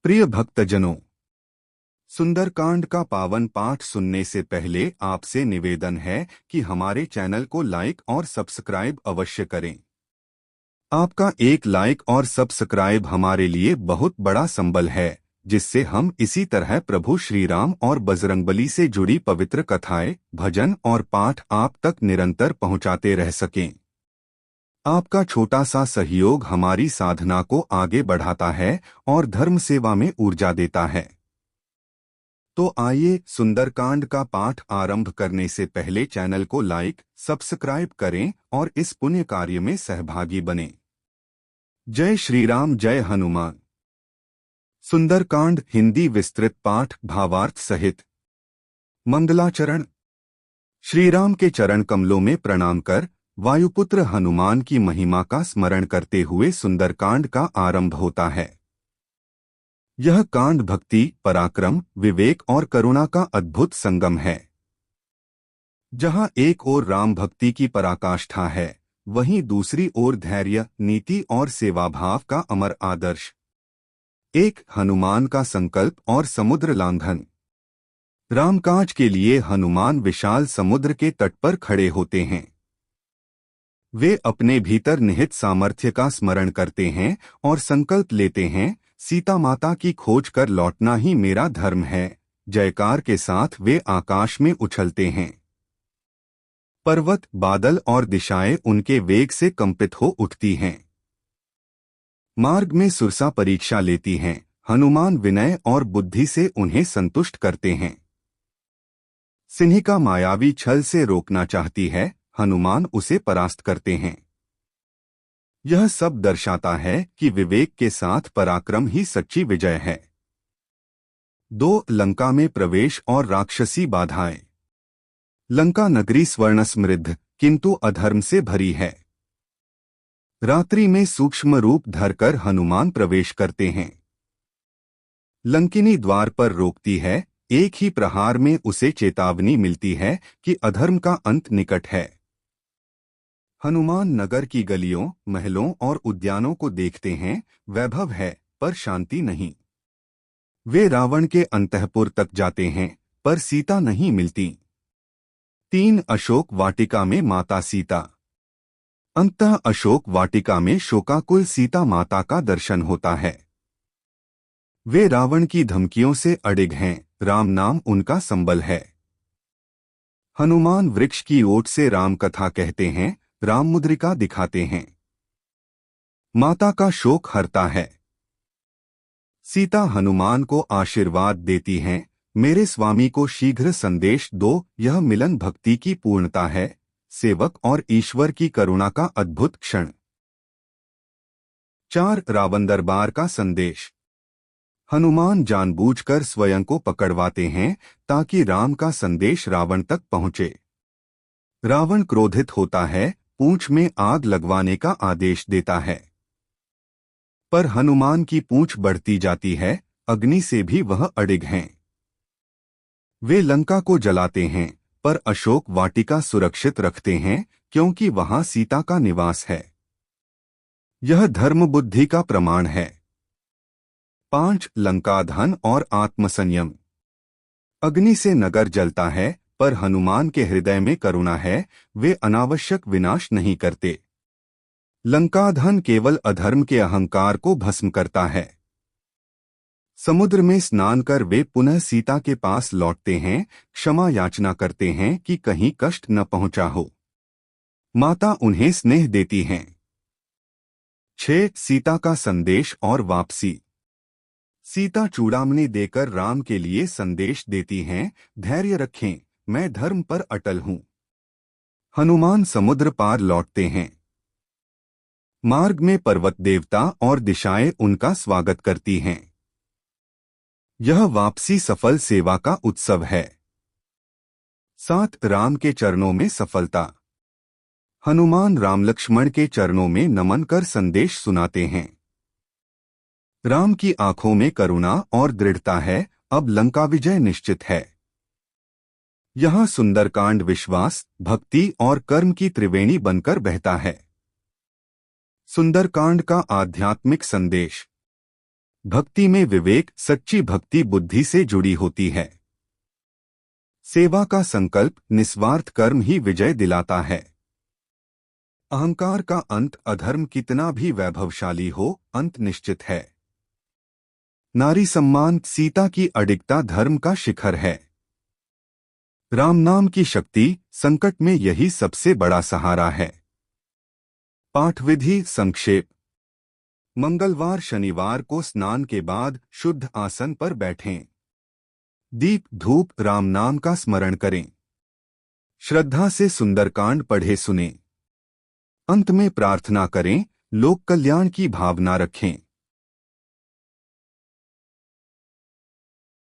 प्रिय भक्तजनों, सुंदरकांड का पावन पाठ सुनने से पहले आपसे निवेदन है कि हमारे चैनल को लाइक और सब्सक्राइब अवश्य करें। आपका एक लाइक और सब्सक्राइब हमारे लिए बहुत बड़ा संबल है, जिससे हम इसी तरह प्रभु श्री राम और बजरंगबली से जुड़ी पवित्र कथाएं, भजन और पाठ आप तक निरंतर पहुंचाते रह सकें। आपका छोटा सा सहयोग हमारी साधना को आगे बढ़ाता है और धर्म सेवा में ऊर्जा देता है। तो आइए सुंदरकांड का पाठ आरंभ करने से पहले चैनल को लाइक, सब्सक्राइब करें और इस पुण्य कार्य में सहभागी बनें। जय श्री राम, जय हनुमान। सुंदरकांड हिंदी विस्तृत पाठ भावार्थ सहित। मंगलाचरण। श्री राम के चरण कमलों में प्रणाम कर वायुपुत्र हनुमान की महिमा का स्मरण करते हुए सुंदरकांड का आरंभ होता है। यह कांड भक्ति, पराक्रम, विवेक और करुणा का अद्भुत संगम है। जहां एक ओर राम भक्ति की पराकाष्ठा है, वहीं दूसरी ओर धैर्य, नीति और सेवाभाव का अमर आदर्श। एक हनुमान का संकल्प और समुद्र लांघन। रामकाज के लिए हनुमान विशाल समुद्र के तट पर खड़े होते हैं। वे अपने भीतर निहित सामर्थ्य का स्मरण करते हैं और संकल्प लेते हैं, सीता माता की खोज कर लौटना ही मेरा धर्म है। जयकार के साथ वे आकाश में उछलते हैं। पर्वत, बादल और दिशाएं उनके वेग से कंपित हो उठती हैं। मार्ग में सुरसा परीक्षा लेती हैं। हनुमान विनय और बुद्धि से उन्हें संतुष्ट करते हैं। सिंहिका मायावी छल से रोकना चाहती है, हनुमान उसे परास्त करते हैं। यह सब दर्शाता है कि विवेक के साथ पराक्रम ही सच्ची विजय है। 2. लंका में प्रवेश और राक्षसी बाधाएं। लंका नगरी स्वर्ण समृद्ध किंतु अधर्म से भरी है। रात्रि में सूक्ष्म रूप धरकर हनुमान प्रवेश करते हैं। लंकिनी द्वार पर रोकती है। एक ही प्रहार में उसे चेतावनी मिलती है कि अधर्म का अंत निकट है। हनुमान नगर की गलियों, महलों और उद्यानों को देखते हैं। वैभव है पर शांति नहीं। वे रावण के अंतःपुर तक जाते हैं, पर सीता नहीं मिलती। 3. अशोक वाटिका में माता सीता। अंततः अशोक वाटिका में शोकाकुल सीता माता का दर्शन होता है। वे रावण की धमकियों से अडिग हैं, राम नाम उनका संबल है। हनुमान वृक्ष की ओट से राम कथा कहते हैं, राम मुद्रिका दिखाते हैं। माता का शोक हरता है। सीता हनुमान को आशीर्वाद देती हैं, मेरे स्वामी को शीघ्र संदेश दो। यह मिलन भक्ति की पूर्णता है, सेवक और ईश्वर की करुणा का अद्भुत क्षण। 4. रावण दरबार का संदेश। हनुमान जानबूझकर स्वयं को पकड़वाते हैं ताकि राम का संदेश रावण तक पहुंचे। रावण क्रोधित होता है, पूंछ में आग लगवाने का आदेश देता है। पर हनुमान की पूंछ बढ़ती जाती है, अग्नि से भी वह अडिग हैं। वे लंका को जलाते हैं, पर अशोक वाटिका सुरक्षित रखते हैं, क्योंकि वहां सीता का निवास है। यह धर्म बुद्धि का प्रमाण है। 5. लंका धन और आत्मसंयम। अग्नि से नगर जलता है, पर हनुमान के हृदय में करुणा है। वे अनावश्यक विनाश नहीं करते। लंकाधन केवल अधर्म के अहंकार को भस्म करता है। समुद्र में स्नान कर वे पुनः सीता के पास लौटते हैं, क्षमा याचना करते हैं कि कहीं कष्ट न पहुंचा हो। माता उन्हें स्नेह देती हैं। 6. सीता का संदेश और वापसी। सीता चूड़ामणि देकर राम के लिए संदेश देती हैं, धैर्य रखें, मैं धर्म पर अटल हूं। हनुमान समुद्र पार लौटते हैं। मार्ग में पर्वत देवता और दिशाएं उनका स्वागत करती हैं। यह वापसी सफल सेवा का उत्सव है। 7. राम के चरणों में सफलता। हनुमान राम लक्ष्मण के चरणों में नमन कर संदेश सुनाते हैं। राम की आंखों में करुणा और दृढ़ता है, अब लंका विजय निश्चित है। यहाँ सुंदरकांड विश्वास, भक्ति और कर्म की त्रिवेणी बनकर बहता है। सुंदरकांड का आध्यात्मिक संदेश। भक्ति में विवेक, सच्ची भक्ति बुद्धि से जुड़ी होती है। सेवा का संकल्प, निस्वार्थ कर्म ही विजय दिलाता है। अहंकार का अंत, अधर्म कितना भी वैभवशाली हो, अंत निश्चित है। नारी सम्मान, सीता की अडिगता धर्म का शिखर है। राम नाम की शक्ति, संकट में यही सबसे बड़ा सहारा है। पाठ विधि संक्षेप। मंगलवार शनिवार को स्नान के बाद शुद्ध आसन पर बैठें। दीप धूप राम नाम का स्मरण करें। श्रद्धा से सुंदरकांड पढ़े सुने। अंत में प्रार्थना करें, लोक कल्याण की भावना रखें।